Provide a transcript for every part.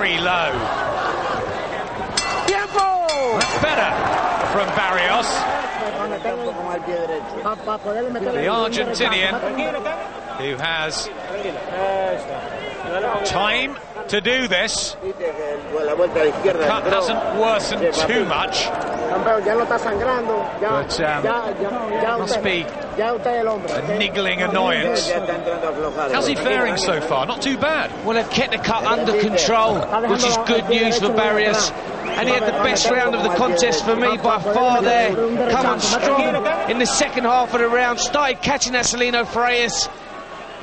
very low. That's better from Barrios. The Argentinian, who has time to do this. Cut hasn't worsened too much, but must be a niggling annoyance. How's he faring so far? Not too bad. Well, they've kept the cut under control, which is good news for Barrios. And he had the best round of the contest for me by far there. Come on strong in the second half of the round. Started catching Acelino Freitas.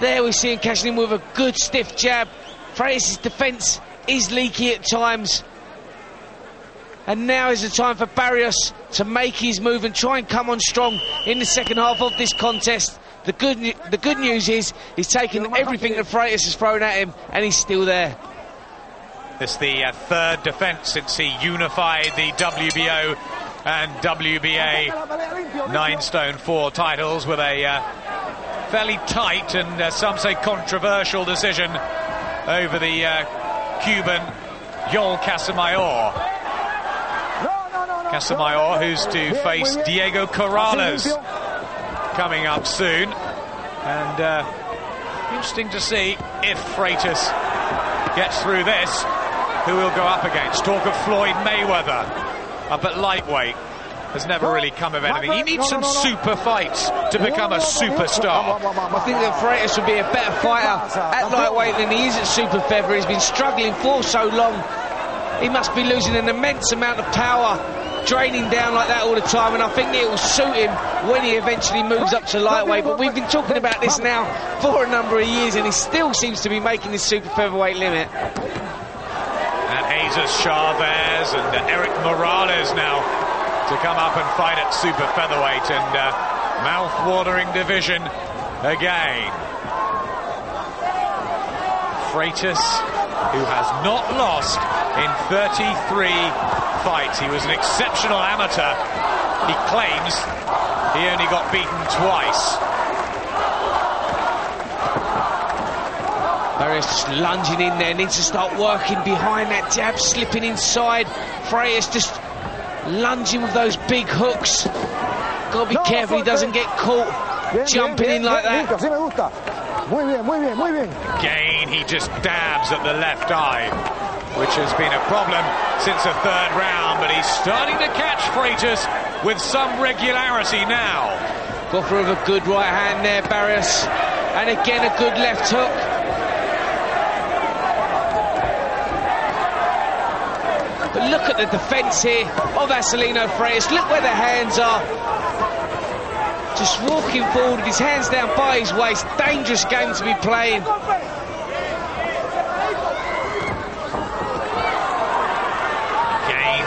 There we see him catching him with a good stiff jab. Freitas' defence is leaky at times. And now is the time for Barrios to make his move and try and come on strong in the second half of this contest. The good news is he's taken everything that Freitas has thrown at him and he's still there. This is the third defence since he unified the WBO and WBA 9 stone 4 titles with a fairly tight and some say controversial decision over the Cuban Yoel Casamayor. Casamayor, who's to face Diego Corrales coming up soon. And interesting to see if Freitas gets through this, who will go up against. Talk of Floyd Mayweather up at lightweight has never really come of anything. He needs some super fights to become a superstar. I think that Freitas would be a better fighter at lightweight than he is at super feather. He's been struggling for so long. He must be losing an immense amount of power, draining down like that all the time, and I think it will suit him when he eventually moves up to lightweight. But we've been talking about this now for a number of years, and he still seems to be making this super featherweight limit. And Jesus Chavez and Eric Morales now to come up and fight at super featherweight, and mouth-watering division again. Freitas, who has not lost in 33 fights. He was an exceptional amateur. He claims he only got beaten twice. Barrios just lunging in there, needs to start working behind that jab, slipping inside. Freitas just lunging with those big hooks. Got to be careful he doesn't get caught jumping in like that. Again, he just dabs at the left eye, which has been a problem since the third round, but he's starting to catch Freitas with some regularity now. Got through with a good right hand there, Barrios, and again a good left hook. But look at the defence here of Acelino Freitas. Look where the hands are. Just walking forward with his hands down by his waist. Dangerous game to be playing. Again,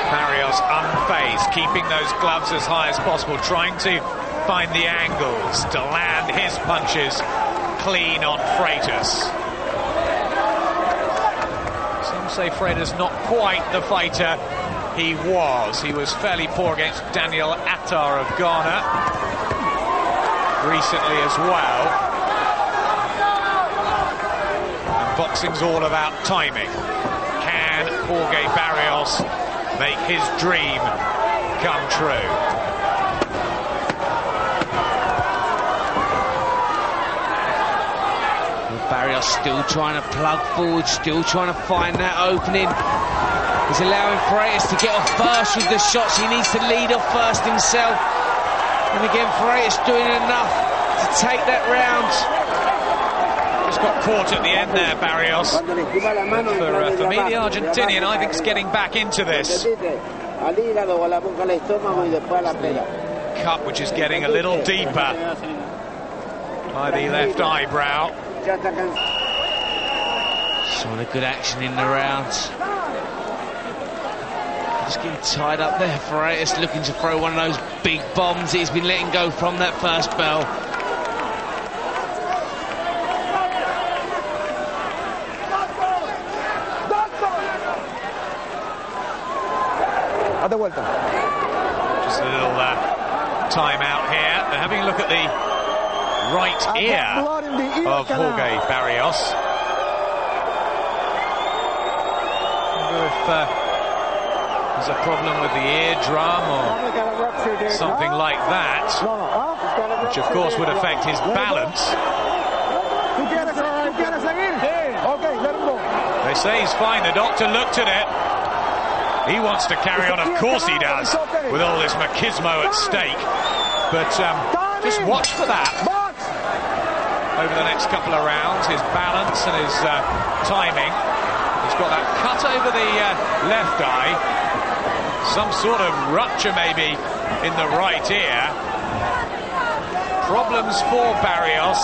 Barrios unfazed, keeping those gloves as high as possible, trying to find the angles to land his punches clean on Freitas. Some say Freitas not quite the fighter he was. He was fairly poor against Daniel Attar of Ghana recently as well. And boxing's all about timing. Can Jorge Barrios make his dream come true? Barrios still trying to plug forward, still trying to find that opening. He's allowing Freitas to get off first with the shots. He needs to lead off first himself. And again, Freitas doing enough to take that round. Just got caught at the end there, Barrios. For me, the Argentinian, I think, is getting back into this. Cut, which is getting a little deeper by the left eyebrow. Showing a good action in the round. Just getting tied up there. Freitas looking to throw one of those big bombs he's been letting go from that first bell. Just a little time out here. They're having a look at the right ear of Jorge Barrios. there's a problem with the eardrum or something like that, which of course would affect his balance. They say he's fine. The doctor looked at it. He wants to carry on, of course he does, with all this machismo at stake. But just watch for that over the next couple of rounds, his balance and his timing. He's got that cut over the left eye, some sort of rupture maybe in the right ear. Problems for Barrios,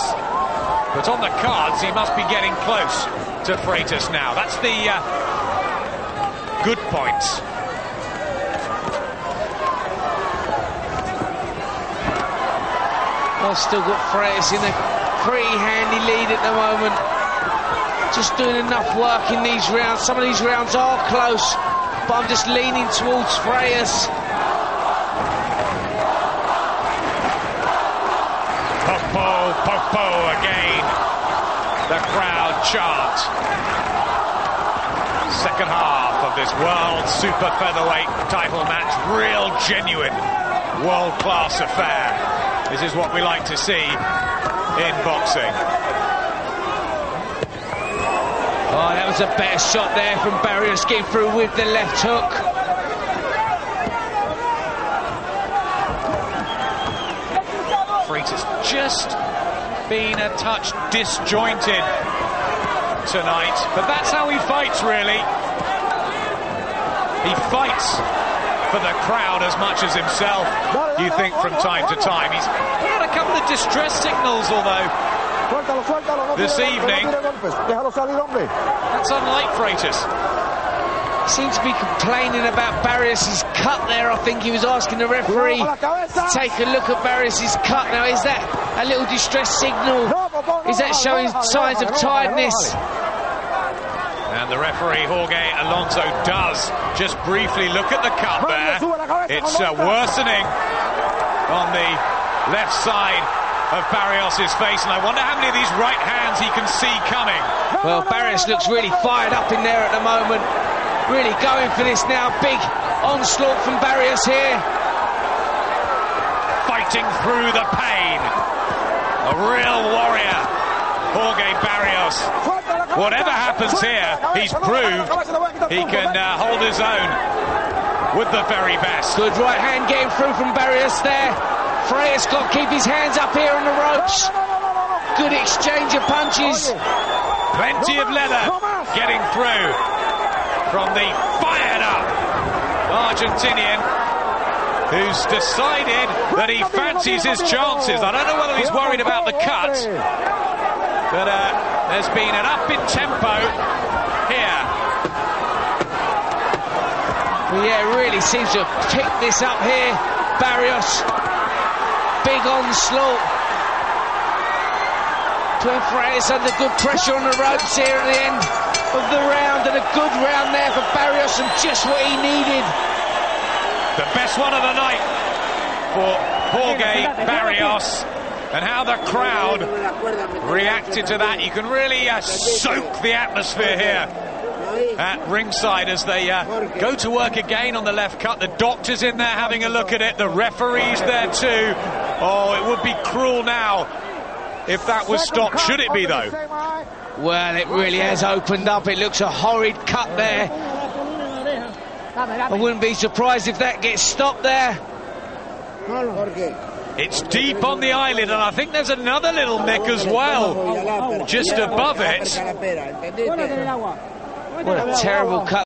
but on the cards he must be getting close to Freitas now. That's the good points. I've still got Freitas in a pretty handy lead at the moment. Just doing enough work in these rounds. Some of these rounds are close, but I'm just leaning towards Freitas. Popo again. The crowd chant. Second half of this World Super Featherweight title match. Real, genuine, world-class affair. This is what we like to see in boxing. Oh, that was a better shot there from Barrios, getting through with the left hook. Freitas just been a touch disjointed tonight, but that's how he fights, really. He fights for the crowd as much as himself, you think, from time to time. He's put out a couple of distress signals, although, this evening. That's unlike Freitas. Seems to be complaining about Barrios' cut there. I think he was asking the referee to take a look at Barrios' cut. Now, is that a little distress signal? Is that showing signs of tiredness? And the referee, Jorge Alonso, does just briefly look at the cut there. It's worsening on the left side of Barrios' face, and I wonder how many of these right hands he can see coming. Well, Barrios looks really fired up in there at the moment. Really going for this now. Big onslaught from Barrios here. Fighting through the pain. A real warrior, Jorge Barrios. Whatever happens here, he's proved he can hold his own with the very best. Good right hand getting through from Barrios there. Freitas got to keep his hands up here on the ropes. Good exchange of punches. Plenty of leather getting through from the fired-up Argentinian, who's decided that he fancies his chances. I don't know whether he's worried about the cut, but there's been an up in tempo here. Well, yeah, it really seems to have picked this up here. Barrios, big onslaught. Freitas under good pressure on the ropes here at the end of the round, and a good round there for Barrios, and just what he needed. The best one of the night for Jorge Barrios, and how the crowd reacted to that. You can really soak the atmosphere here at ringside as they go to work again on the left cut. The doctor's in there having a look at it, the referee's there too. Oh, it would be cruel now if that was stopped. Should it be, though? Well, it really has opened up. It looks a horrid cut there. I wouldn't be surprised if that gets stopped there. It's deep on the eyelid, and I think there's another little nick as well, just above it. What a terrible cut.